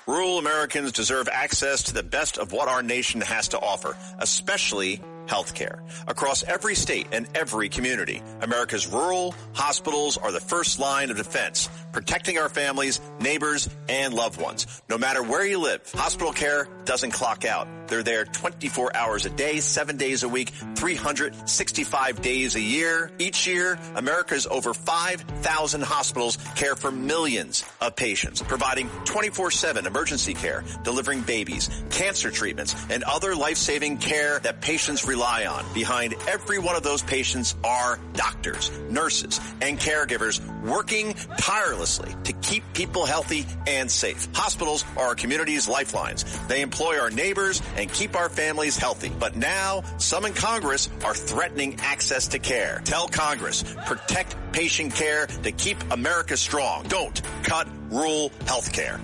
Rural Americans deserve access to the best of what our nation has to offer, especially health care. Across every state and every community, America's rural hospitals are the first line of defense, protecting our families, neighbors, and loved ones. No matter where you live, hospital care doesn't clock out. They're there 24 hours a day, 7 days a week, 365 days a year. Each year, America's over 5,000 hospitals care for millions of patients, providing 24/7 emergency care, delivering babies, cancer treatments, and other life-saving care that patients rely on. Behind every one of those patients are doctors, nurses, and caregivers working tirelessly to keep people healthy and safe. Hospitals are our community's lifelines. They employ our neighbors and keep our families healthy. But now, some in Congress are threatening access to care. Tell Congress, protect patient care to keep America strong. Don't cut rural health care.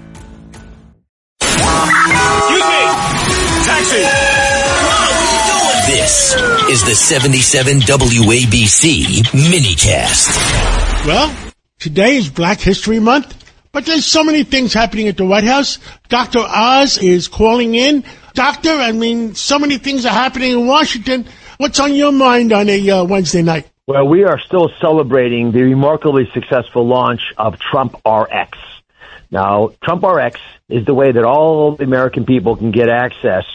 Excuse me! Taxi! This is the 77 WABC minicast. Well, today is Black History Month, but there's so many things happening at the White House. Dr. Oz is calling in. Doctor, so many things are happening in Washington. What's on your mind on a Wednesday night? Well, we are still celebrating the remarkably successful launch of TrumpRx. Now, TrumpRx is the way that all the American people can get access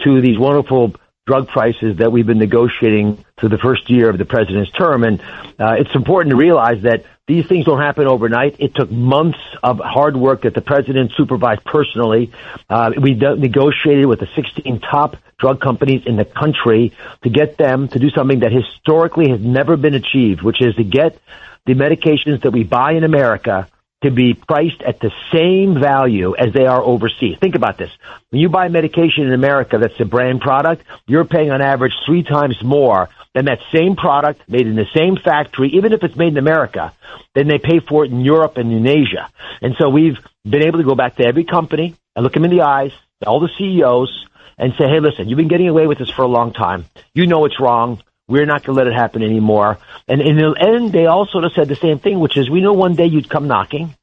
to these wonderful drug prices that we've been negotiating through the first year of the president's term. And it's important to realize that these things don't happen overnight. It took months of hard work that the president supervised personally. We negotiated with the 16 top drug companies in the country to get them to do something that historically has never been achieved, which is to get the medications that we buy in America to be priced at the same value as they are overseas. Think about this. When you buy medication in America that's a brand product, you're paying on average 3 times more than that same product made in the same factory, even if it's made in America, than they pay for it in Europe and in Asia. And so we've been able to go back to every company and look them in the eyes, all the CEOs, and say, hey, listen, you've been getting away with this for a long time. You know it's wrong. We're not going to let it happen anymore. And in the end, they all sort of said the same thing, which is, we know one day you'd come knocking.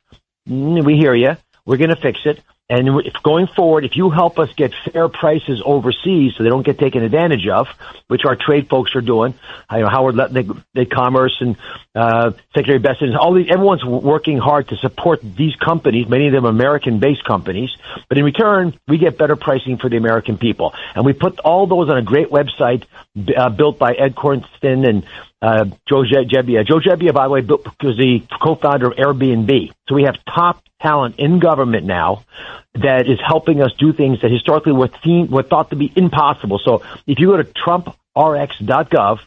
We hear you. We're going to fix it. And if going forward, if you help us get fair prices overseas so they don't get taken advantage of, which our trade folks are doing, Howard Lutnick, the Commerce, and Secretary Bessent, everyone's working hard to support these companies, many of them American-based companies. But in return, we get better pricing for the American people. And we put all those on a great website built by Ed Cornston and Joe Gebbia. Joe Gebbia, by the way, was the co-founder of Airbnb. So we have top talent in government now that is helping us do things that historically were thought to be impossible. So if you go to TrumpRx.gov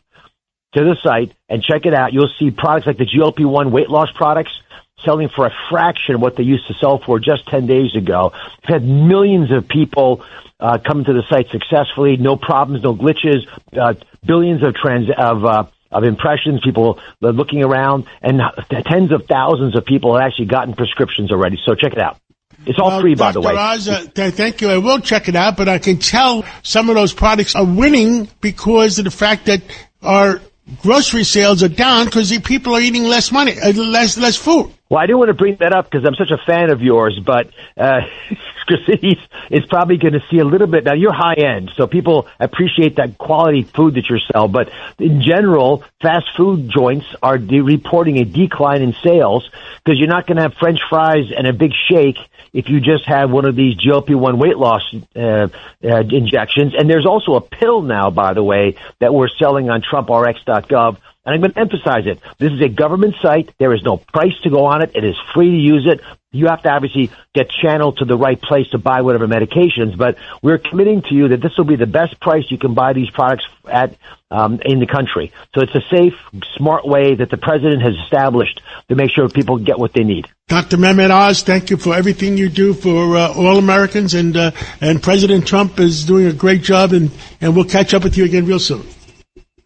to the site and check it out, you'll see products like the GLP-1 weight loss products selling for a fraction of what they used to sell for just 10 days ago. We've had millions of people come to the site successfully, no problems, no glitches, billions of impressions, people looking around, and tens of thousands of people have actually gotten prescriptions already. So check it out. It's all free, by the way. Oz, thank you. I will check it out, but I can tell some of those products are winning because of the fact that our grocery sales are down because the people are eating less money, less food. Well, I didn't want to bring that up because I'm such a fan of yours, but Cities is probably going to see a little bit. Now, you're high end, so people appreciate that quality food that you sell. But in general, fast food joints are reporting a decline in sales because you're not going to have French fries and a big shake if you just have one of these GLP-1 weight loss injections. And there's also a pill now, by the way, that we're selling on TrumpRx.gov. And I'm going to emphasize it. This is a government site. There is no price to go on it. It is free to use it. You have to obviously get channeled to the right place to buy whatever medications. But we're committing to you that this will be the best price you can buy these products at in the country. So it's a safe, smart way that the president has established to make sure people get what they need. Dr. Mehmet Oz, thank you for everything you do for all Americans. And President Trump is doing a great job. And we'll catch up with you again real soon.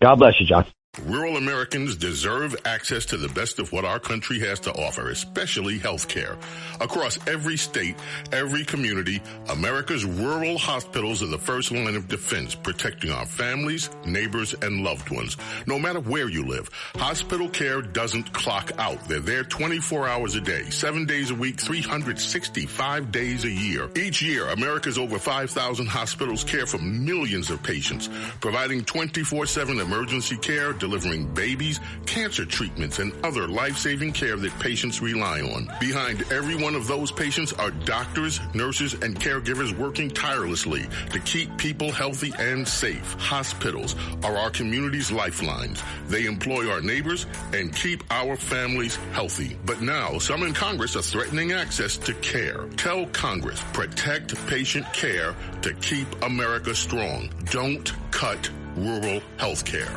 God bless you, John. Rural Americans deserve access to the best of what our country has to offer, especially health care. Across every state, every community, America's rural hospitals are the first line of defense, protecting our families, neighbors, and loved ones. No matter where you live, hospital care doesn't clock out. They're there 24 hours a day, 7 days a week, 365 days a year. Each year, America's over 5,000 hospitals care for millions of patients, providing 24/7 emergency care, delivering babies, cancer treatments, and other life-saving care that patients rely on. Behind every one of those patients are doctors, nurses, and caregivers working tirelessly to keep people healthy and safe. Hospitals are our community's lifelines. They employ our neighbors and keep our families healthy. But now, some in Congress are threatening access to care. Tell Congress, protect patient care to keep America strong. Don't cut rural health care.